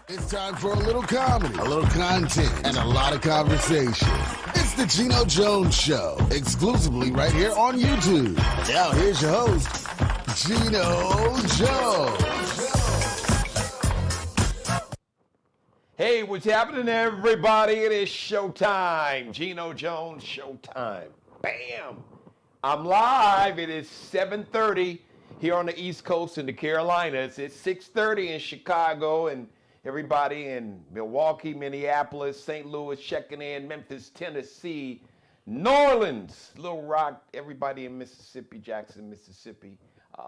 It's time for a little comedy, a little content, and a lot of conversation. It's the Geno Jones Show, exclusively right here on YouTube. Now here's your host, Geno Jones. Hey, what's happening, everybody? It is showtime. Geno Jones showtime. Bam! I'm live. It is 7:30 here on the East Coast in the Carolinas. It's 6:30 in Chicago, and everybody in Milwaukee, Minneapolis, St. Louis checking in, Memphis, Tennessee, New Orleans, Little Rock, everybody in Mississippi, Jackson, Mississippi,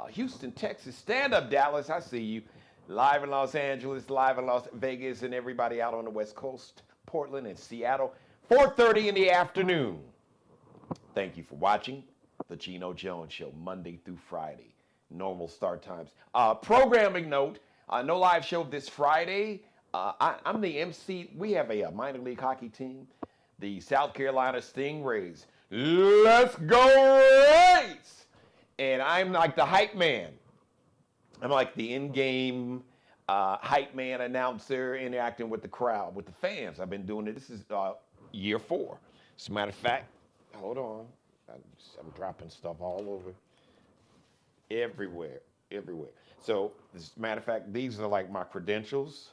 Houston, Texas, stand up, Dallas, I see you. Live in Los Angeles, live in Las Vegas, and everybody out on the West Coast, Portland and Seattle, 4:30 in the afternoon. Thank you for watching the Geno Jones Show, Monday through Friday, normal start times. Programming note, no live show this Friday. I'm the MC. We have a minor league hockey team, the South Carolina Stingrays. Let's go Rays! And I'm like the hype man. I'm like the in-game hype man announcer, interacting with the crowd, with the fans. I've been doing it. This is year 4. As a matter of fact, hold on. I'm dropping stuff all over. Everywhere. So, as a matter of fact, these are like my credentials,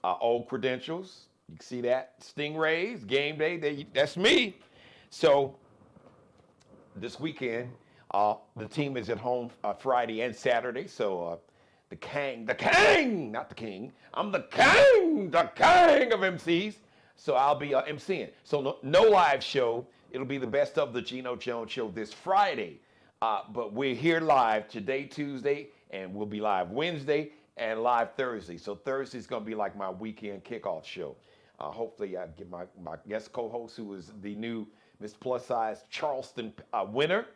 old credentials. You can see that. Stingrays, game day, that's me. So, this weekend, the team is at home Friday and Saturday. So, the king, not the king. I'm the king of MCs. So, I'll be MCing. So, no live show. It'll be the best of the Geno Jones Show this Friday. But we're here live today, Tuesday, and we'll be live Wednesday and live Thursday. So Thursday's going to be like my weekend kickoff show. Hopefully I get my guest co-host, who is the new Miss Plus Size Charleston winner,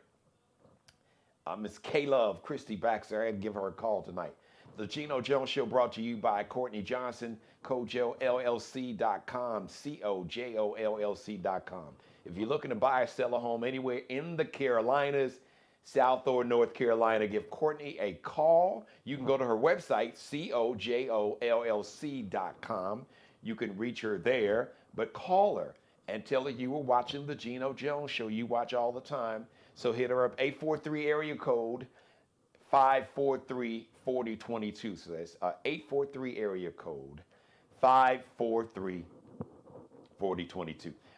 Miss K-Love Christy Baxter. I had to give her a call tonight. The Geno Jones Show brought to you by Courtney Johnson, CojoLLC.com, CojoLLC.com. If you're looking to buy or sell a home anywhere in the Carolinas, South or North Carolina, give Courtney a call. You can go to her website, CojoLLC.com. You can reach her there, but call her and tell her you were watching the Geno Jones Show. You watch all the time. So hit her up, 843 area code 543-4022. So that's 843 area code 543-4022. All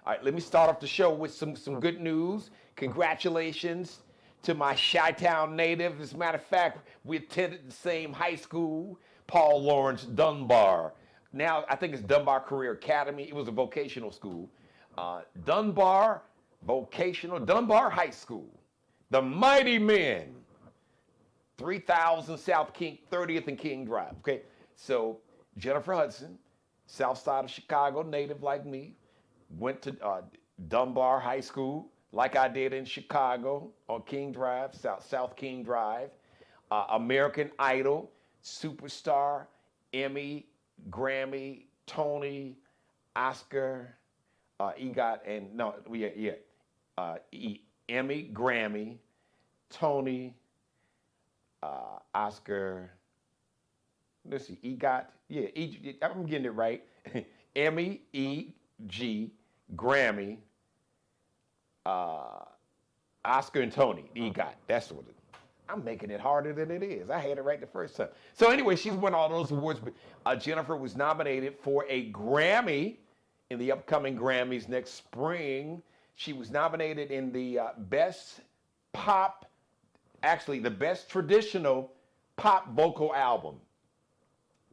right, let me start off the show with some good news. Congratulations to my Chi-Town native. As a matter of fact, we attended the same high school, Paul Lawrence Dunbar. Now, I think it's Dunbar Career Academy. It was a vocational school. Dunbar High School. The Mighty Men. 3000 South King, 30th and King Drive. Okay, so Jennifer Hudson, south side of Chicago, native like me, went to Dunbar High School, like I did in Chicago on King Drive, South King Drive. American Idol, superstar, Emmy, Grammy, Tony, Oscar, EGOT, and Emmy, Grammy, Tony, Oscar. Let's see, EGOT. Yeah, I'm getting it right. Emmy, EG, Grammy, Oscar and Tony, EGOT. That's what I'm making it harder than it is. I had it right the first time. So anyway, she's won all those awards. Jennifer was nominated for a Grammy in the upcoming Grammys next spring. She was nominated in the best traditional pop vocal album.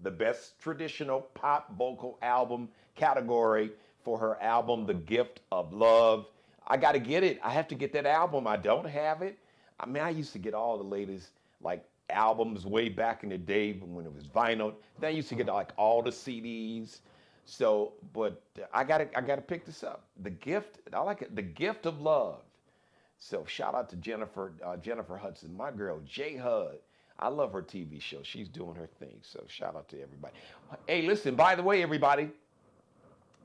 The best traditional pop vocal album category for her album, The Gift of Love. I got to get it. I have to get that album. I don't have it. I mean, I used to get all the latest like albums way back in the day when it was vinyl. Then I used to get like all the CDs. So, but I gotta pick this up. The Gift, I like it. The Gift of Love. So shout out to Jennifer Hudson, my girl, J Hud. I love her TV show. She's doing her thing. So shout out to everybody. Hey, listen, by the way, everybody,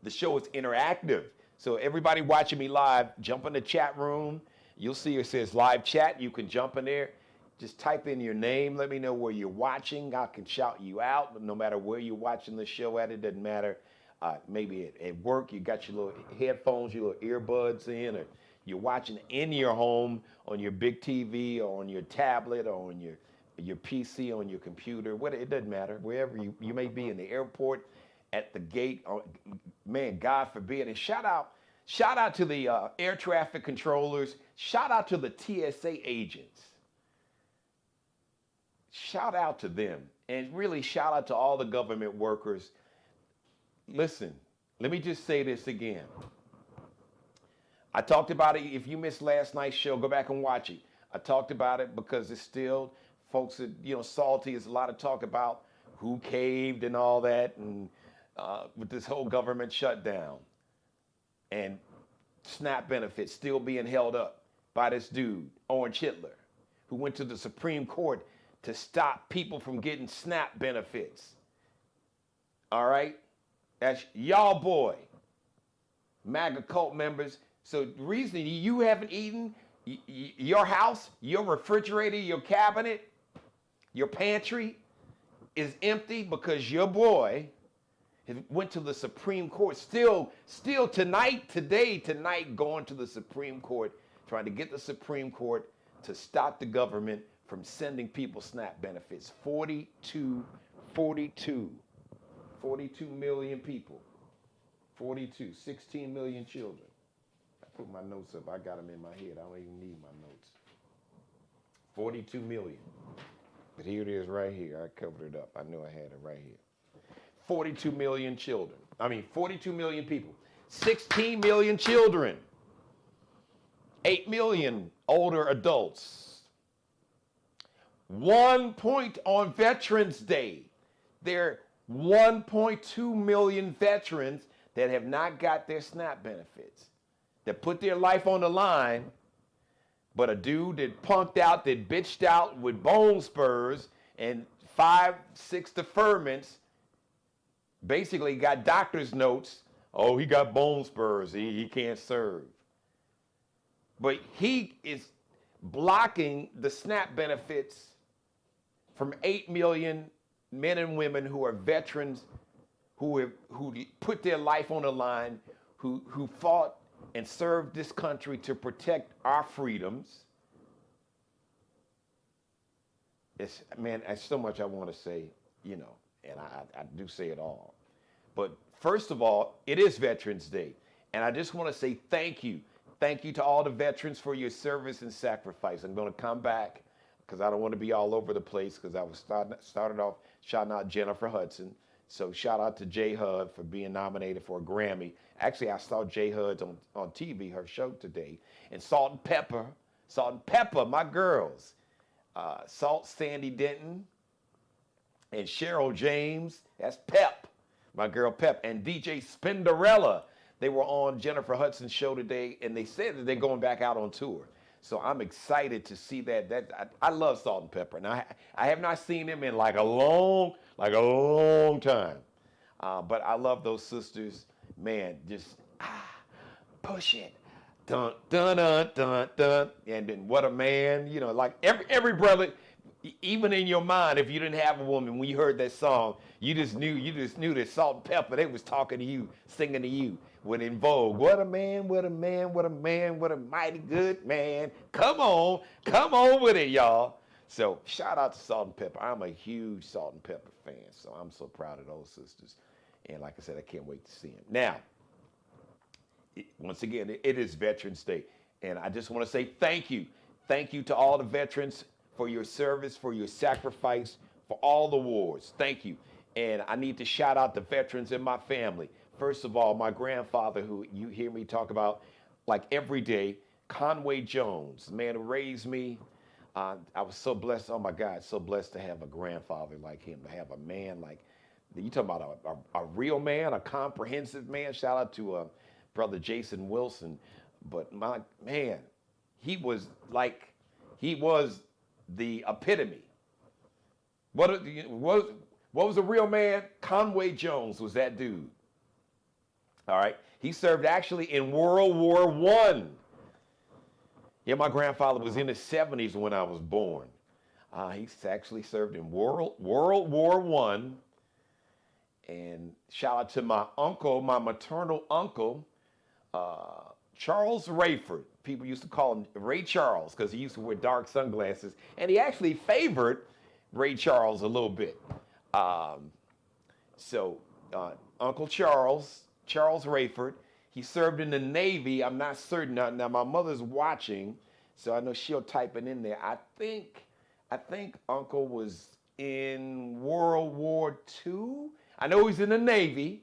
the show is interactive. So everybody watching me live, jump in the chat room. You'll see it says live chat. You can jump in there. Just type in your name. Let me know where you're watching. I can shout you out, no matter where you're watching the show at. It doesn't matter. Maybe at work, you got your little headphones, your little earbuds in, or you're watching in your home on your big TV or on your tablet or on your PC, on your computer. It doesn't matter. Wherever you may be, in the airport, at the gate. Or, man, God forbid. And shout out to the air traffic controllers. Shout out to the TSA agents. Shout out to them. And really shout out to all the government workers. Listen, let me just say this again. I talked about it. If you missed last night's show, go back and watch it. I talked about it because it's still, folks are, salty. There's a lot of talk about who caved and all that, and with this whole government shutdown and SNAP benefits still being held up by this dude, Orange Hitler, who went to the Supreme Court to stop people from getting SNAP benefits. All right? That's y'all boy, MAGA cult members. So the reason you haven't eaten, your house, your refrigerator, your cabinet, your pantry is empty because your boy went to the Supreme Court. Still tonight, going to the Supreme Court, trying to get the Supreme Court to stop the government from sending people SNAP benefits. 42 million people. 16 million children. I put my notes up. I got them in my head. I don't even need my notes. 42 million. But here it is right here. I covered it up. I knew I had it right here. 42 million children. 42 million people. 16 million children. 8 million older adults. 1 point on Veterans Day. There are 1.2 million veterans that have not got their SNAP benefits, that put their life on the line, but a dude that punked out, that bitched out with bone spurs and 5-6 deferments, basically got doctor's notes. Oh, he got bone spurs. He can't serve. But he is blocking the SNAP benefits from 8 million men and women who are veterans, who put their life on the line, who fought and served this country to protect our freedoms. There's so much I want to say, and I do say it all. But first of all, it is Veterans Day. And I just want to say thank you. Thank you to all the veterans for your service and sacrifice. I'm going to come back because I don't want to be all over the place, because I was started off shouting out Jennifer Hudson. So shout out to J Hud for being nominated for a Grammy. Actually, I saw J Hud on TV, her show today. And Salt and Pepa, my girls. Salt, Sandy Denton, and Cheryl James. That's Pep, my girl Pep. And DJ Spinderella. They were on Jennifer Hudson's show today, and they said that they're going back out on tour. So I'm excited to see that. I love Salt and Pepper. Now, I have not seen them in like a long time. But I love those sisters. Man, just push it. Dun, dun, dun, dun, dun. And then What a Man. Like every brother, even in your mind, if you didn't have a woman, when you heard that song, you just knew that Salt and Pepper, they was talking to you, singing to you. When in vogue, what a man, what a man, what a man, what a mighty good man. Come on with it, y'all. So shout out to Salt and Pepper. I'm a huge Salt and Pepper fan, so I'm so proud of those sisters. And like I said, I can't wait to see them. Now, once again, it is Veterans Day, and I just want to say thank you. Thank you to all the veterans for your service, for your sacrifice, for all the wars. Thank you. And I need to shout out the veterans in my family. First of all, my grandfather, who you hear me talk about like every day, Conway Jones, the man who raised me. I was so blessed, oh my God, so blessed to have a grandfather like him, to have a man like, you talking about a real man, a comprehensive man. Shout out to Brother Jason Wilson. But my man, he was the epitome. What was a real man? Conway Jones was that dude. All right. He served actually in World War I. Yeah, my grandfather was in his 70s when I was born. He's actually served in World War One. And shout out to my uncle, my maternal uncle, Charles Rayford. People used to call him Ray Charles because he used to wear dark sunglasses. And he actually favored Ray Charles a little bit. So Uncle Charles Rayford, he served in the Navy. I'm not certain. Now my mother's watching, so I know she'll type it in there. I think Uncle was in World War II. I know he's in the Navy.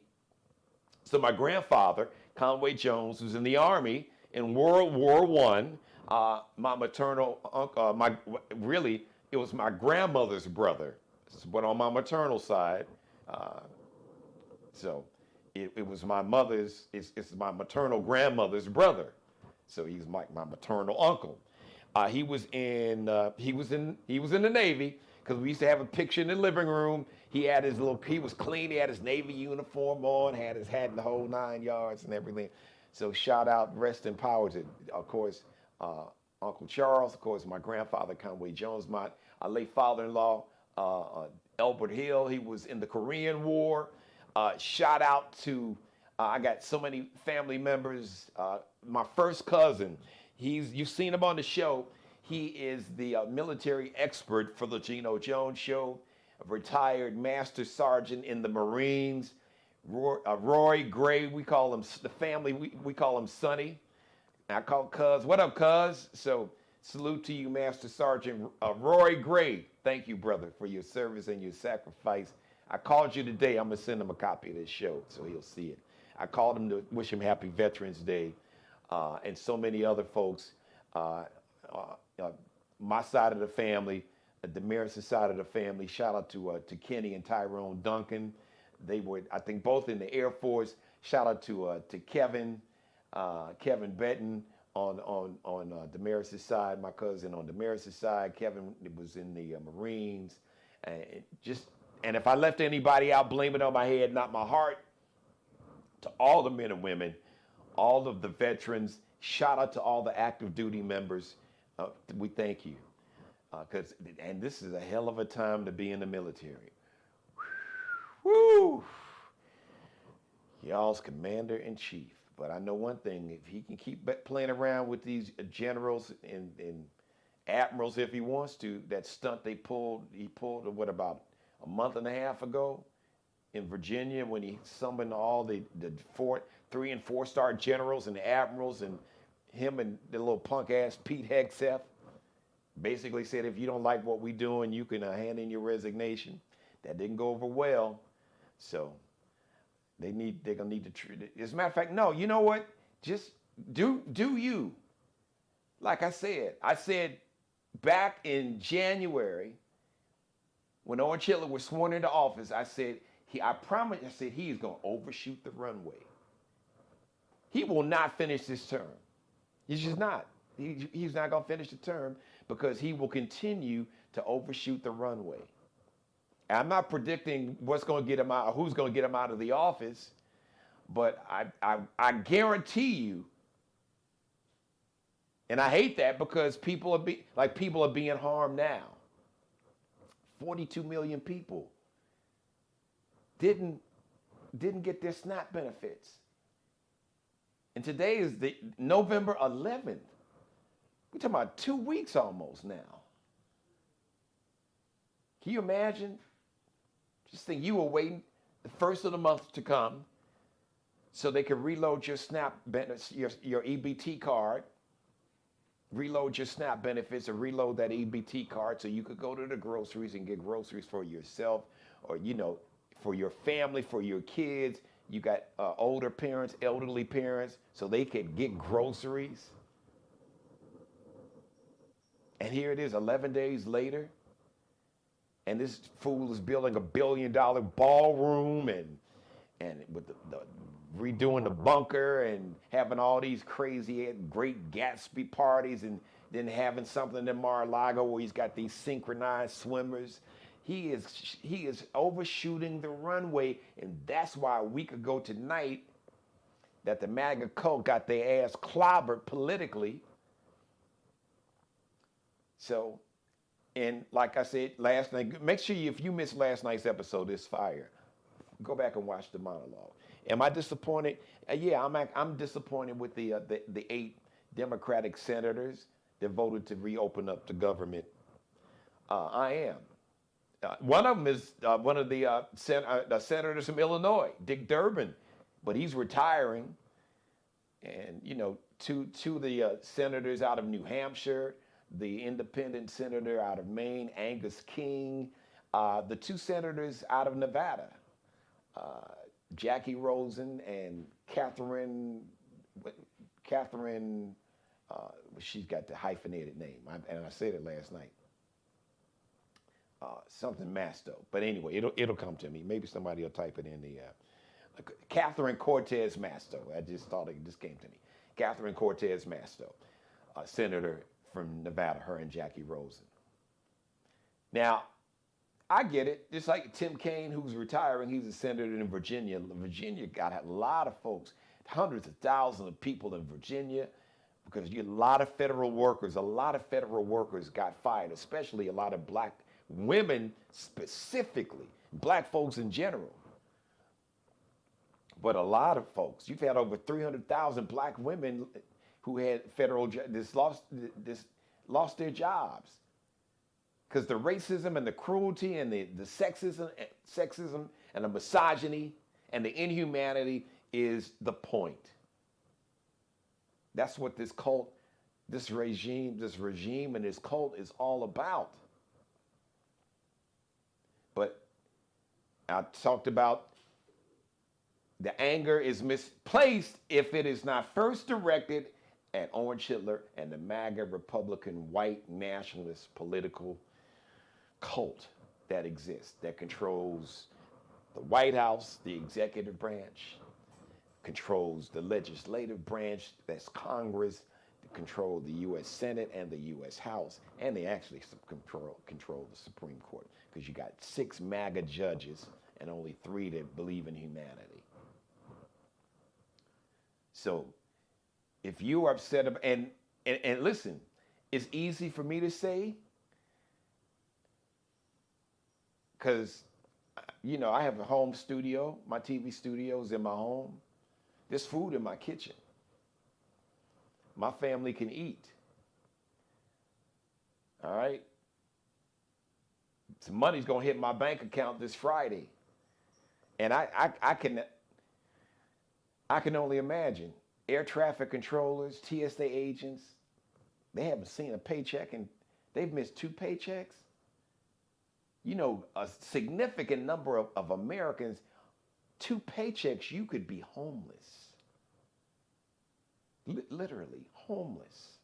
So my grandfather, Conway Jones, was in the Army in World War One. My maternal uncle, it was my grandmother's brother, but on my maternal side. So it was my mother's. It's my maternal grandmother's brother. So he's my maternal uncle. He was in the Navy because we used to have a picture in the living room. He was clean. He had his Navy uniform on, had his hat in the whole 9 yards and everything. So shout out, rest in power to, of course, Uncle Charles. Of course, my grandfather Conway Jones, my late father-in-law Elbert Hill. He was in the Korean War. Shout out to I got so many family members. My first cousin. You've seen him on the show. He is the military expert for the Geno Jones Show, a retired master sergeant in the Marines. Roy Gray, we call him, the family, we call him Sonny. I call Cuz, what up, Cuz? So salute to you, Master Sergeant Roy Gray. Thank you, brother, for your service and your sacrifice. I called you today. I'm going to send him a copy of this show so he'll see it. I called him to wish him Happy Veterans Day. And so many other folks, my side of the family, the Demarest side of the family. Shout out to Kenny and Tyrone Duncan. They were, I think, both in the Air Force. Shout out to Kevin Benton on Demarest' side. My cousin on Demarest' side. Kevin was in the Marines. And if I left anybody out, blame it on my head, not my heart. To all the men and women, all of the veterans, shout out to all the active duty members. We thank you. And this is a hell of a time to be in the military. Woo! Y'all's commander in chief. But I know one thing, if he can keep playing around with these generals and admirals if he wants to, that stunt he pulled, what, about a month and a half ago in Virginia when he summoned all the 3 and 4 star generals and admirals, and him and the little punk ass Pete Hegseth basically said, if you don't like what we're doing, you can hand in your resignation. That didn't go over well. So they're gonna need to treat it. As a matter of fact, no, you know what? Just do you. Like I said back in January, when Owen Chitler was sworn into office, I said he is gonna overshoot the runway. He will not finish this term. He's just not. He's not gonna finish the term because he will continue to overshoot the runway. I'm not predicting what's going to get him out, who's going to get him out of the office, but I guarantee you, and I hate that because people are being harmed now. 42 million people didn't get their SNAP benefits, and today is the November 11th. We're talking about 2 weeks almost now. Can you imagine? Just think you were waiting the first of the month to come so they could reload your SNAP benefits, your EBT card, reload your SNAP benefits or reload that EBT card so you could go to the groceries and get groceries for yourself or, for your family, for your kids. You got older parents, elderly parents, so they could get groceries. And here it is 11 days later. And this fool is building $1 billion ballroom and with the redoing the bunker and having all these crazy great Gatsby parties and then having something in Mar-a-Lago where he's got these synchronized swimmers. He is overshooting the runway, and that's why a week ago tonight that the MAGA cult got their ass clobbered politically. So And like I said last night, make sure if you missed last night's episode, it's fire. Go back and watch the monologue. Am I disappointed? Yeah, I'm disappointed with the 8 Democratic senators that voted to reopen up the government. I am. One of them is one of the senators from Illinois, Dick Durbin, but he's retiring. And two of the senators out of New Hampshire, the independent senator out of Maine, Angus King, the 2 senators out of Nevada, Jackie Rosen and Catherine, she's got the hyphenated name, and I said it last night. Something Masto, but anyway, it'll come to me. Maybe somebody will type it in the Catherine Cortez Masto. I just thought it just came to me. Catherine Cortez Masto, senator from Nevada, her and Jackie Rosen. Now, I get it. Just like Tim Kaine, who's retiring, he's a senator in Virginia. Virginia got a lot of folks, hundreds of thousands of people in Virginia, because a lot of federal workers got fired, especially a lot of black women specifically, black folks in general. But a lot of folks, you've had over 300,000 black women who had federal lost their jobs because the racism and the cruelty and the sexism and the misogyny and the inhumanity is the point. That's what this cult, this regime and this cult is all about. But I talked about the anger is misplaced if it is not first directed at Orange Hitler and the MAGA Republican white nationalist political cult that exists, that controls the White House, the executive branch, controls the legislative branch, that's Congress, they control the U.S. Senate and the U.S. House, and they actually control the Supreme Court, because you got 6 MAGA judges and only 3 that believe in humanity. So if you are upset about, and listen, it's easy for me to say, because, I have a home studio, my TV studio is in my home. There's food in my kitchen. My family can eat. All right? Some money's going to hit my bank account this Friday. And I can only imagine. Air traffic controllers, TSA agents, they haven't seen a paycheck and they've missed 2 paychecks. A significant number of Americans, 2 paychecks, you could be homeless. Literally homeless.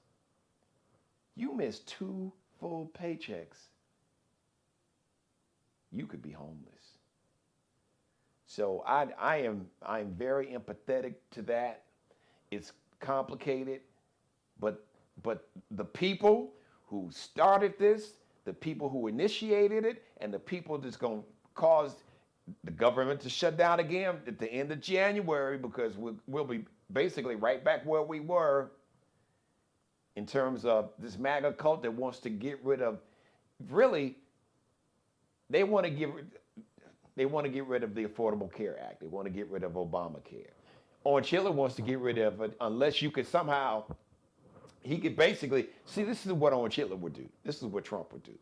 You miss 2 full paychecks, you could be homeless. So I'm very empathetic to that. It's complicated, but the people who started this, the people who initiated it, and the people that's going to cause the government to shut down again at the end of January, because we'll be basically right back where we were in terms of this MAGA cult that wants to get rid of, really, they want to get rid of the Affordable Care Act. They want to get rid of Obamacare. Orange Hitler wants to get rid of it unless you could somehow, he could basically, see, this is what Orange Hitler would do. This is what Trump would do.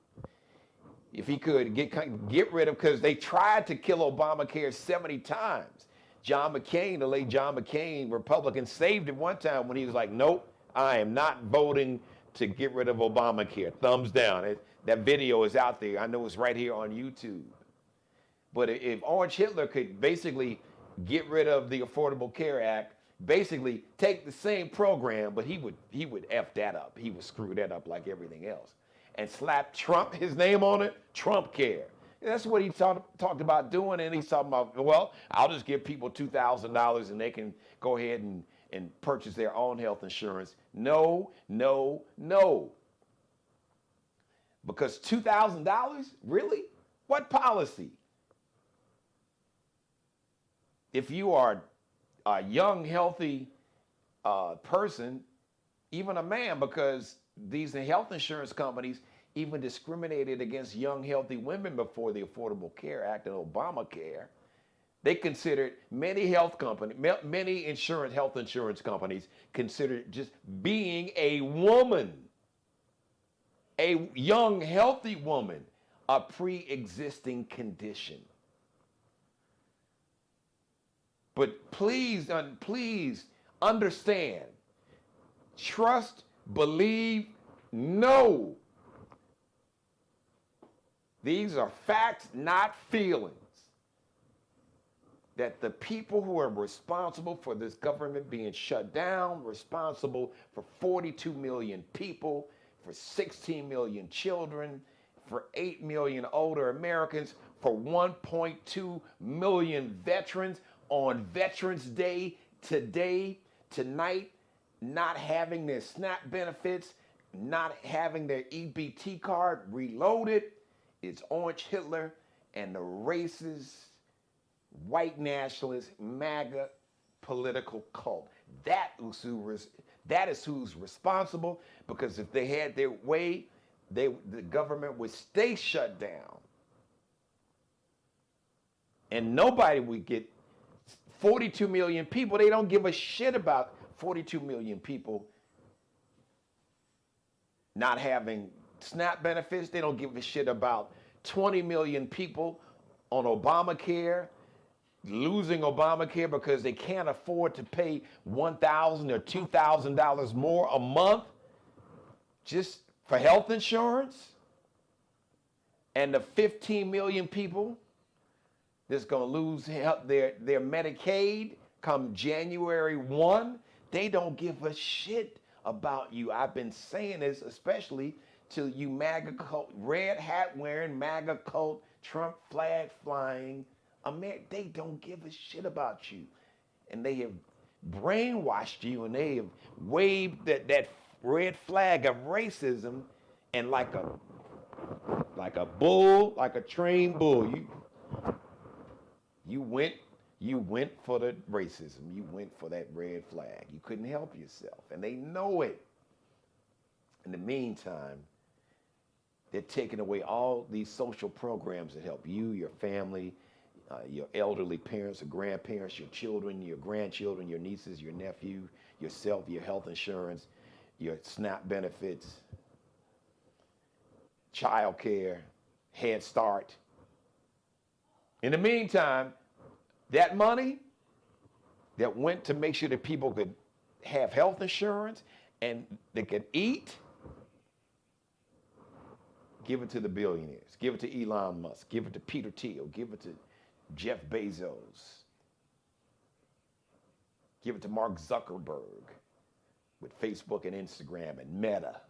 If he could get rid of, because they tried to kill Obamacare 70 times. John McCain, the late John McCain, Republican, saved it one time when he was like, nope, I am not voting to get rid of Obamacare. Thumbs down. That video is out there. I know it's right here on YouTube. But if Orange Hitler could basically get rid of the Affordable Care Act, basically take the same program, but he would F that up. He would screw that up like everything else. And slap Trump, his name on it, Trump Care. That's what he talked about doing, and he's talking about, well, I'll just give people $2,000 and they can go ahead and purchase their own health insurance. No, no, no. Because $2,000? Really? What policy? If you are a young, healthy person, even a man, because these health insurance companies even discriminated against young, healthy women before the Affordable Care Act and Obamacare. They considered many health insurance companies considered just being a woman, a young, healthy woman, a pre-existing condition. But please understand, trust, believe, know. These are facts, not feelings. That the people who are responsible for this government being shut down, responsible for 42 million people, for 16 million children, for 8 million older Americans, for 1.2 million veterans on Veterans Day today, tonight, not having their SNAP benefits, not having their EBT card reloaded. It's Orange Hitler and the racist, white nationalist, MAGA political cult. That is who's responsible, because if they had their way, the government would stay shut down. And nobody would get 42 million people. They don't give a shit about 42 million people not having SNAP benefits. They don't give a shit about 20 million people on Obamacare, losing Obamacare because they can't afford to pay $1,000 or $2,000 more a month just for health insurance. And the 15 million people that's going to lose their Medicaid come January 1, they don't give a shit about you. I've been saying this especially to you MAGA cult, red hat wearing, MAGA cult, Trump flag flying, they don't give a shit about you. And they have brainwashed you, and they have waved that red flag of racism, and like a bull, like a trained bull, you went for the racism. You went for that red flag. You couldn't help yourself, and they know it. In the meantime, they're taking away all these social programs that help you, your family, your elderly parents or grandparents, your children, your grandchildren, your nieces, your nephew, yourself, your health insurance, your SNAP benefits, child care, Head Start. In the meantime, that money that went to make sure that people could have health insurance and they could eat, give it to the billionaires. Give it to Elon Musk. Give it to Peter Thiel. Give it to Jeff Bezos. Give it to Mark Zuckerberg with Facebook and Instagram and Meta.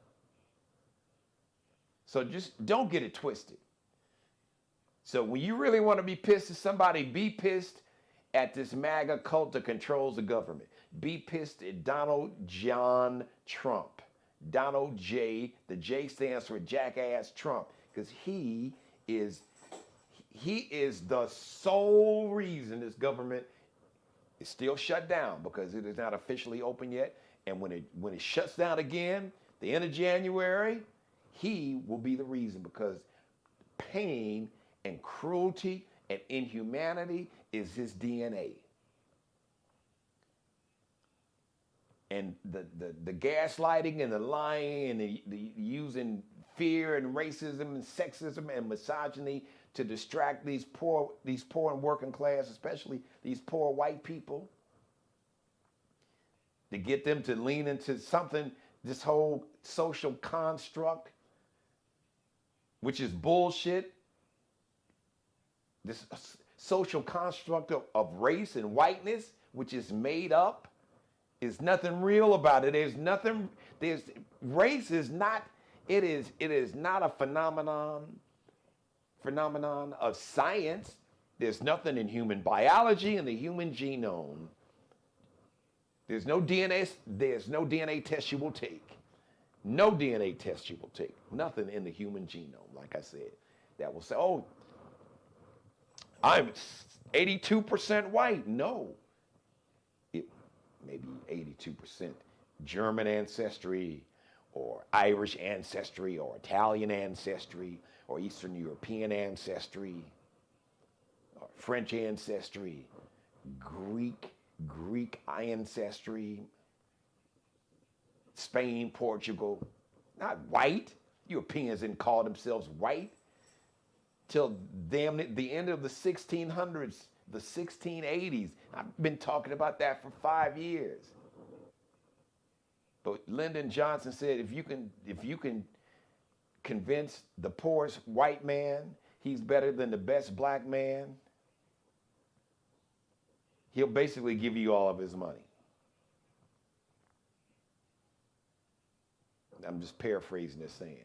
So just don't get it twisted. So when you really want to be pissed at somebody, be pissed at this MAGA cult that controls the government. Be pissed at Donald John Trump. Donald J. The J stands for Jackass Trump, because he is the sole reason this government is still shut down, because it is not officially open yet. And when it shuts down again, the end of January, he will be the reason, because pain and cruelty and inhumanity is his DNA. And the gaslighting and the lying and the using fear and racism and sexism and misogyny to distract these poor and working class, especially these poor white people, to get them to lean into something, this whole social construct, which is bullshit. This social construct of race and whiteness, which is made up. There's nothing real about it. Race is not, it is not a phenomenon of science. There's nothing in human biology and the human genome. There's no DNA test you will take. No DNA test you will take. Nothing in the human genome, like I said, that will say, oh, I'm 82% white. No. Maybe 82% German ancestry, or Irish ancestry, or Italian ancestry, or Eastern European ancestry, or French ancestry, Greek ancestry, Spain, Portugal, not white. Europeans didn't call themselves white till damn the end of the 1600s, the 1680s. I've been talking about that for 5 years. But Lyndon Johnson said, if you can convince the poorest white man he's better than the best black man, he'll basically give you all of his money. I'm just paraphrasing this saying.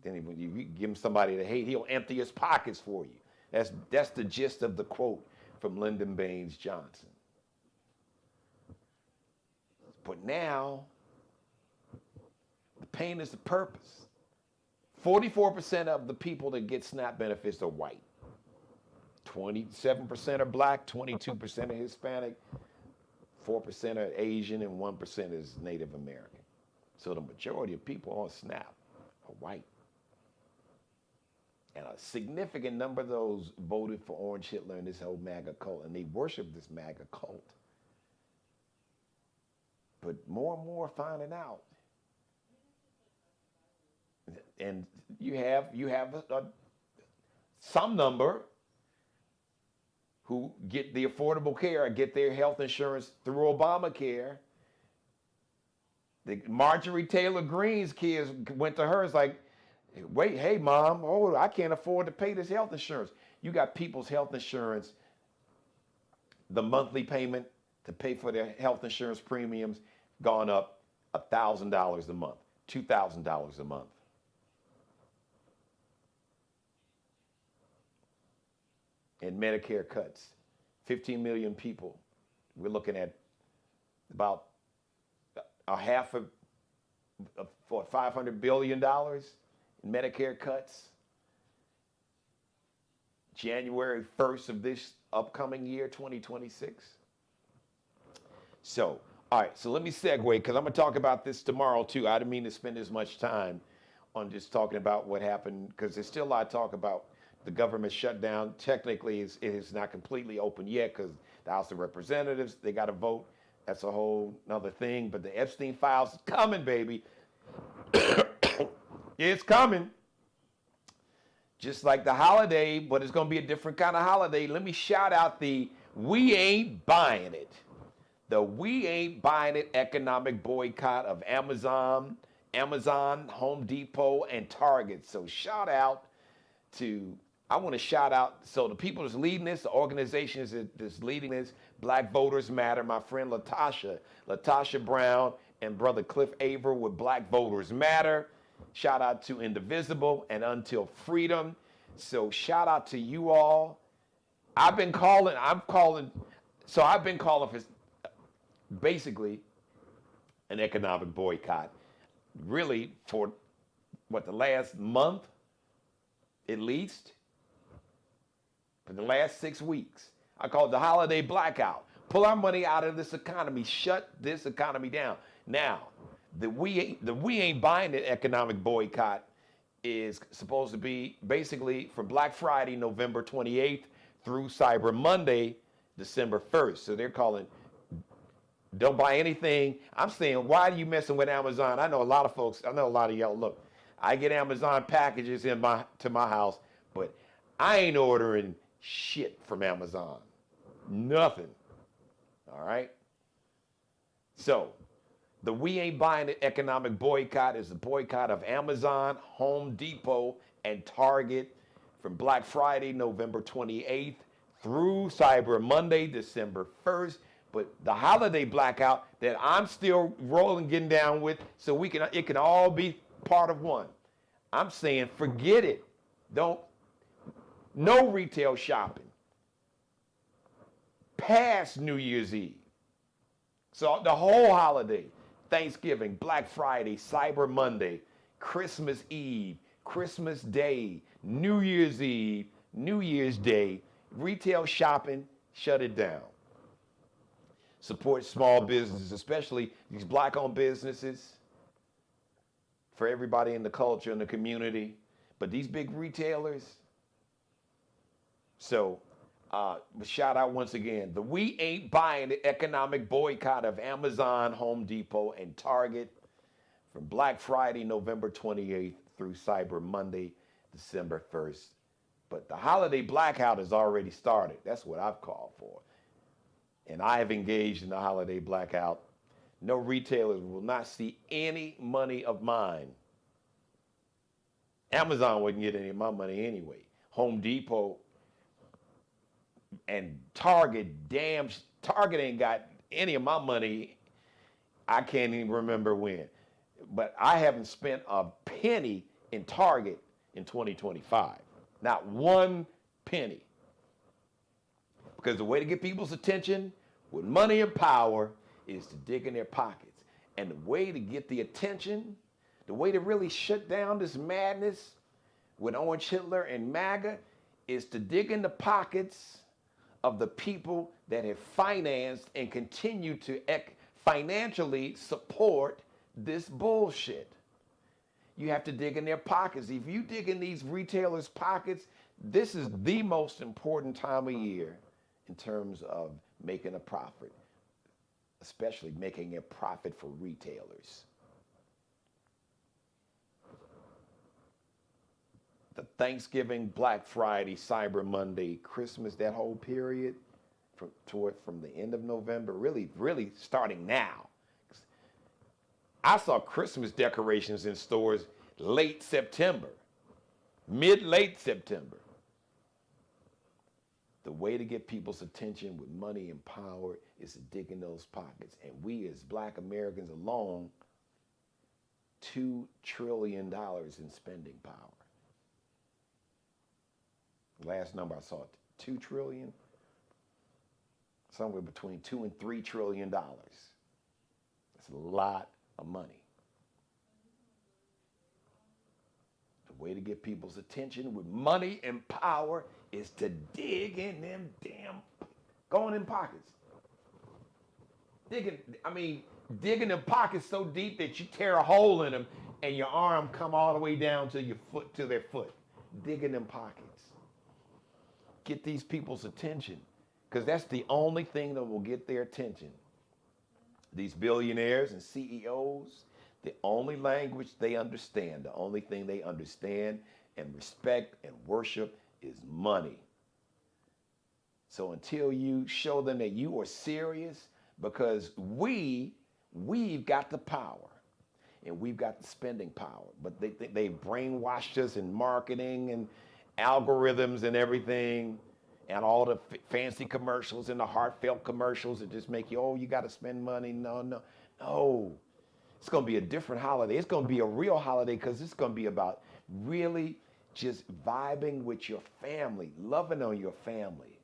Then when you give him somebody to hate, he'll empty his pockets for you. That's the gist of the quote from Lyndon Baines Johnson. But now, the pain is the purpose. 44% of the people that get SNAP benefits are white. 27% are black, 22% are Hispanic, 4% are Asian, and 1% is Native American. So the majority of people on SNAP are white. And a significant number of those voted for Orange Hitler and this whole MAGA cult, and they worship this MAGA cult. But more and more finding out. And you have some number who get the affordable care, get their health insurance through Obamacare. The Marjorie Taylor Greene's kids went to her, it's like, wait, hey mom, oh, I can't afford to pay this health insurance. You got people's health insurance, the monthly payment to pay for their health insurance premiums gone up $1,000 a month, $2,000 a month. And Medicare cuts, 15 million people. We're looking at about a half of for $500 billion in Medicare cuts. January 1st of this upcoming year, 2026. So, all right, so let me segue, because I'm going to talk about this tomorrow, too. I didn't mean to spend as much time on just talking about what happened, because there's still a lot of talk about the government shutdown. Technically, it is not completely open yet, because the House of Representatives, they got to vote. That's a whole nother thing. But the Epstein files is coming, baby. It's coming. Just like the holiday, but it's going to be a different kind of holiday. Let me shout out the We Ain't Buying It. The We Ain't Buying It economic boycott of Amazon, Home Depot, and Target. So I want to shout out, so the people that's leading this, the organizations that's leading this, Black Voters Matter, my friend Latasha Brown, and brother Cliff Aver with Black Voters Matter. Shout out to Indivisible and Until Freedom. So shout out to you all. I've been calling for basically an economic boycott, really for the last month at least, for the last 6 weeks. I call it the holiday blackout. Pull our money out of this economy, shut this economy down. Now, the we ain't buying it economic boycott is supposed to be basically from Black Friday, November 28th, through Cyber Monday, December 1st. So they're calling, don't buy anything. I'm saying, why are you messing with Amazon? I know a lot of y'all, look, I get Amazon packages to my house, but I ain't ordering shit from Amazon. Nothing. All right? So, the We Ain't Buying It economic boycott is the boycott of Amazon, Home Depot, and Target from Black Friday, November 28th through Cyber Monday, December 1st. But the holiday blackout that I'm still getting down with, so it can all be part of one. I'm saying forget it. No retail shopping past New Year's Eve. So the whole holiday, Thanksgiving, Black Friday, Cyber Monday, Christmas Eve, Christmas Day, New Year's Eve, New Year's Day, retail shopping, shut it down. Support small businesses, especially these black-owned businesses. for everybody in the culture and the community. But these big retailers, so shout out once again, the We Ain't Buying the economic boycott of Amazon, Home Depot, and Target from Black Friday, November 28th through Cyber Monday, December 1st. But the holiday blackout has already started. That's what I've called for. And I have engaged in the holiday blackout. No retailers will not see any money of mine. Amazon wouldn't get any of my money anyway. Home Depot and Target ain't got any of my money. I can't even remember when. But I haven't spent a penny in Target in 2025. Not one penny. Because the way to get people's attention with money and power is to dig in their pockets. And the way to get the attention, the way to really shut down this madness with Orange Hitler and MAGA is to dig in the pockets of the people that have financed and continue to financially support this bullshit. You have to dig in their pockets. If you dig in these retailers' pockets, this is the most important time of year in terms of making a profit, especially making a profit for retailers. The Thanksgiving, Black Friday, Cyber Monday, Christmas, that whole period from the end of November, really starting now. I saw Christmas decorations in stores late September, late September. The way to get people's attention with money and power is to dig in those pockets. And we as Black Americans alone, $2 trillion in spending power. Last number I saw, 2 trillion, somewhere between 2 and 3 trillion dollars. That's a lot of money. The way to get people's attention with money and power is to dig in them going in pockets. Digging them pockets so deep that you tear a hole in them and your arm come all the way down to their foot. Digging them pockets. Get these people's attention, because that's the only thing that will get their attention. These billionaires and CEOs, the only language they understand, the only thing they understand and respect and worship is money. So until you show them that you are serious, because we've got the power and we've got the spending power, but they brainwashed us in marketing and algorithms and everything, and all the fancy commercials and the heartfelt commercials that just make you, you got to spend money. No. It's going to be a different holiday. It's going to be a real holiday, because it's going to be about really just vibing with your family, loving on your family.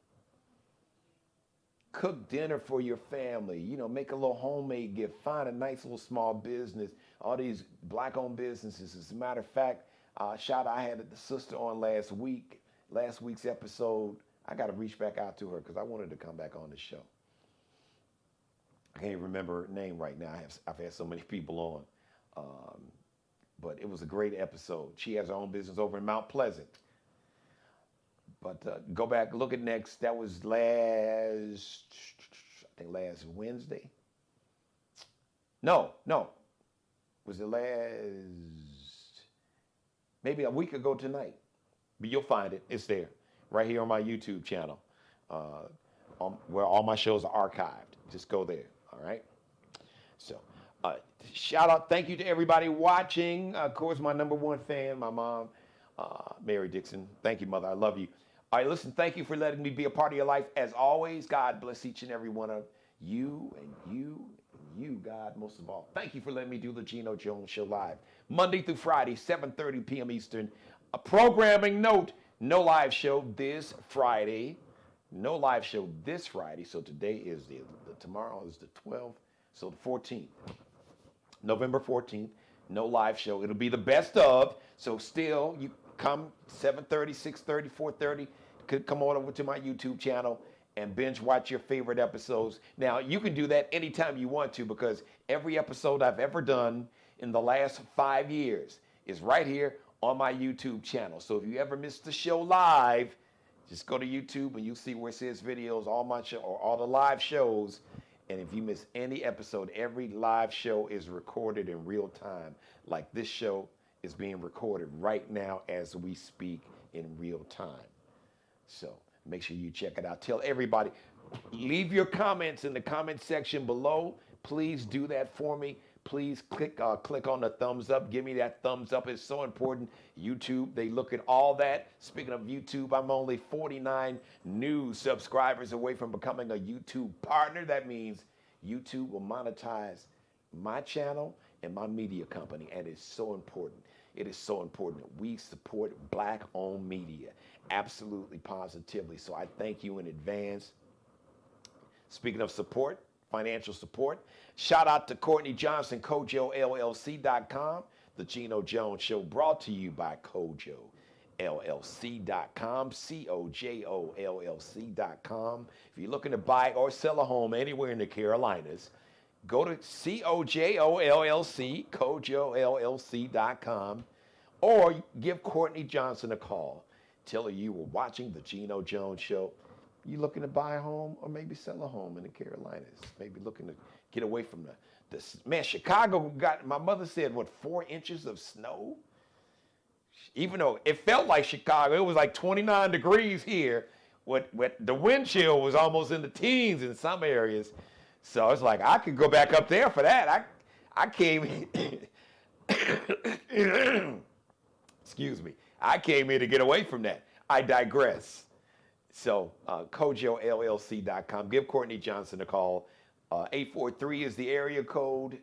Cook dinner for your family, make a little homemade gift, find a nice little small business, all these Black-owned businesses. As a matter of fact, I had the sister on last week's episode. I got to reach back out to her because I wanted to come back on the show. I can't remember her name right now. I've had so many people on. But it was a great episode. She has her own business over in Mount Pleasant. But go back, look at next. That was last Wednesday. No. Was it maybe a week ago tonight? But you'll find it. It's there, right here on my YouTube channel, where all my shows are archived. Just go there, all right? So, shout out, thank you to everybody watching. Of course, my number one fan, my mom, Mary Dixon. Thank you, Mother. I love you. All right, listen, thank you for letting me be a part of your life. As always, God bless each and every one of you, and you, God, most of all. Thank you for letting me do the Geno Jones Show live, Monday through Friday, 7:30 p.m. Eastern. A programming note, no live show this Friday. No live show this Friday. So today is tomorrow is the 12th, so the 14th. November 14th, no live show. It'll be the best of. So still, you come 7:30, 6:30, 4:30. Could come on over to my YouTube channel and binge watch your favorite episodes. Now, you can do that anytime you want to, because every episode I've ever done in the last 5 years is right here on my YouTube channel. So if you ever missed the show live, just go to YouTube and you'll see where it says videos, all my show, or all the live shows. And if you miss any episode, every live show is recorded in real time. Like this show is being recorded right now as we speak in real time. So make sure you check it out. Tell everybody, leave your comments in the comment section below. Please do that for me. Please click on the thumbs up. Give me that thumbs up. It's so important. YouTube, they look at all that. Speaking of YouTube, I'm only 49 new subscribers away from becoming a YouTube partner. That means YouTube will monetize my channel and my media company, and it's so important. It is so important that we support Black-owned media, absolutely, positively. So I thank you in advance. Speaking of support, financial support, shout out to Courtney Johnson, CojoLLC.com, the Geno Jones Show, brought to you by CojoLLC.com, CojoLLC.com. If you're looking to buy or sell a home anywhere in the Carolinas, go to CojoLLC, CojoLLC.com, or give Courtney Johnson a call. Tell her you were watching the Geno Jones Show. You looking to buy a home or maybe sell a home in the Carolinas? Maybe looking to get away from the man, Chicago got, my mother said, what, 4 inches of snow? Even though it felt like Chicago, it was like 29 degrees here. What the wind chill was almost in the teens in some areas. So it's like, I could go back up there for that. I came, excuse me, I came here to get away from that. I digress. So, CojoLLC.com. Give Courtney Johnson a call. 843 is the area code.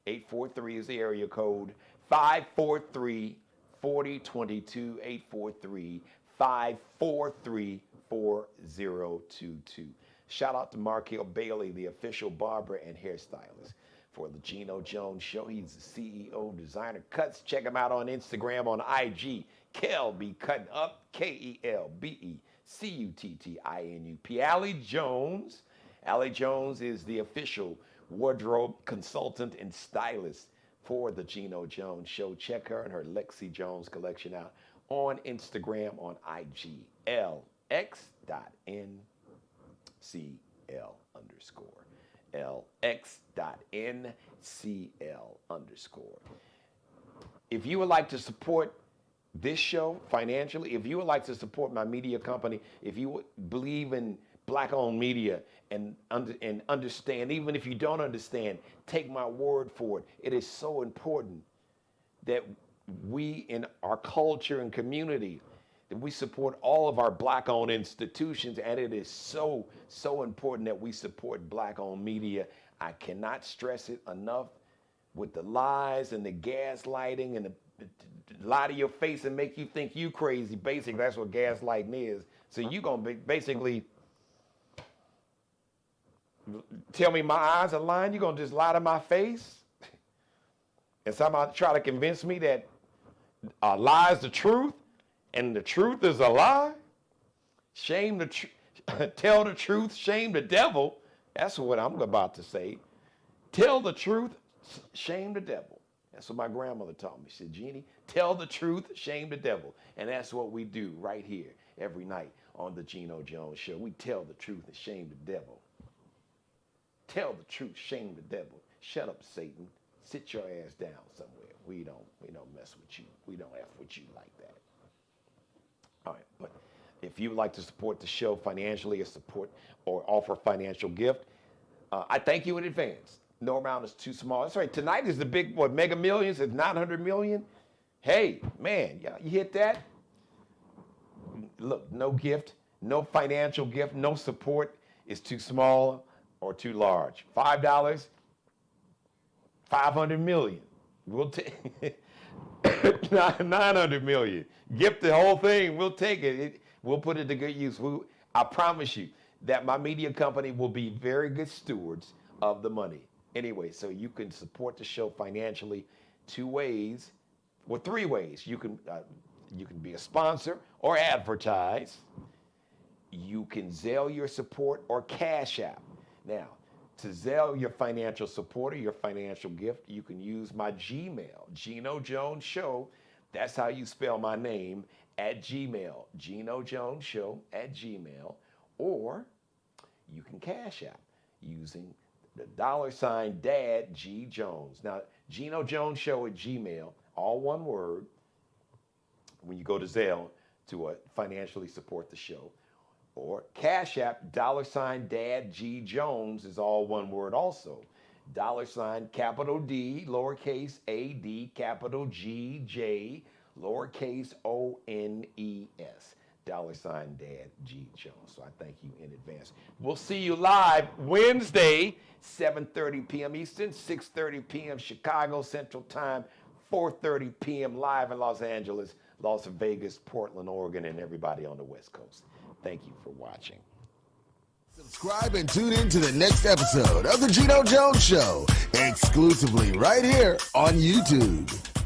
843 is the area code. 543-4022. 843-543-4022. Shout out to Markel Bailey, the official barber and hairstylist for the Geno Jones Show. He's the CEO, designer cuts. Check him out on Instagram, on IG. Kelby Cutting Up, KELBECUTTINUP. Allie Jones. Allie Jones is the official wardrobe consultant and stylist for the Geno Jones Show. Check her and her Lexi Jones collection out on Instagram, on IG, LX.NCL_. LX.NCL_. If you would like to support this show financially, if you would like to support my media company, if you would believe in Black-owned media and understand, even if you don't understand, take my word for it. It is so important that we in our culture and community, that we support all of our Black-owned institutions, and it is so, so important that we support Black-owned media. I cannot stress it enough. With the lies and the gaslighting and the lie to your face and make you think you crazy. Basically, that's what gaslighting is. So you're going to basically tell me my eyes are lying? You're going to just lie to my face? And somehow try to convince me that a lie is the truth and the truth is a lie? Shame the tell the truth, shame the devil. That's what I'm about to say. Tell the truth, shame the devil. That's what my grandmother taught me. She said, Jeannie, tell the truth, shame the devil. And that's what we do right here every night on the Geno Jones Show. We tell the truth and shame the devil. Tell the truth, shame the devil. Shut up, Satan. Sit your ass down somewhere. We don't mess with you. We don't F with you like that. All right, but if you would like to support the show financially or offer a financial gift, I thank you in advance. No amount is too small. That's right. Tonight is the big, Mega Millions is 900 million. Hey, man, you hit that? Look, no gift, no financial gift, no support is too small or too large. $5, 500 million. We'll take 900 million. Gift the whole thing. We'll take it. We'll put it to good use. I promise you that my media company will be very good stewards of the money. Anyway, so you can support the show financially 2 ways, or 3 ways. You can be a sponsor or advertise. You can Zelle your support or Cash App. Now, to Zelle your financial support or your financial gift, you can use my Gmail, Geno Jones Show. That's how you spell my name, at Gmail, Geno Jones Show at Gmail. Or you can Cash App using the $ Dad G Jones. Now, Geno Jones Show at Gmail, all one word, when you go to Zelle to financially support the show. Or Cash App, $ Dad G Jones is all one word also. $ capital D, lowercase a d, capital G J, lowercase ONES. $ Dad G Jones. So I thank you in advance. We'll see you live Wednesday, 7:30 p.m. Eastern, 6:30 p.m. Chicago Central Time, 4:30 p.m. live in Los Angeles, Las Vegas, Portland, Oregon, and everybody on the West Coast. Thank you for watching. Subscribe and tune in to the next episode of The Geno Jones Show, exclusively right here on YouTube.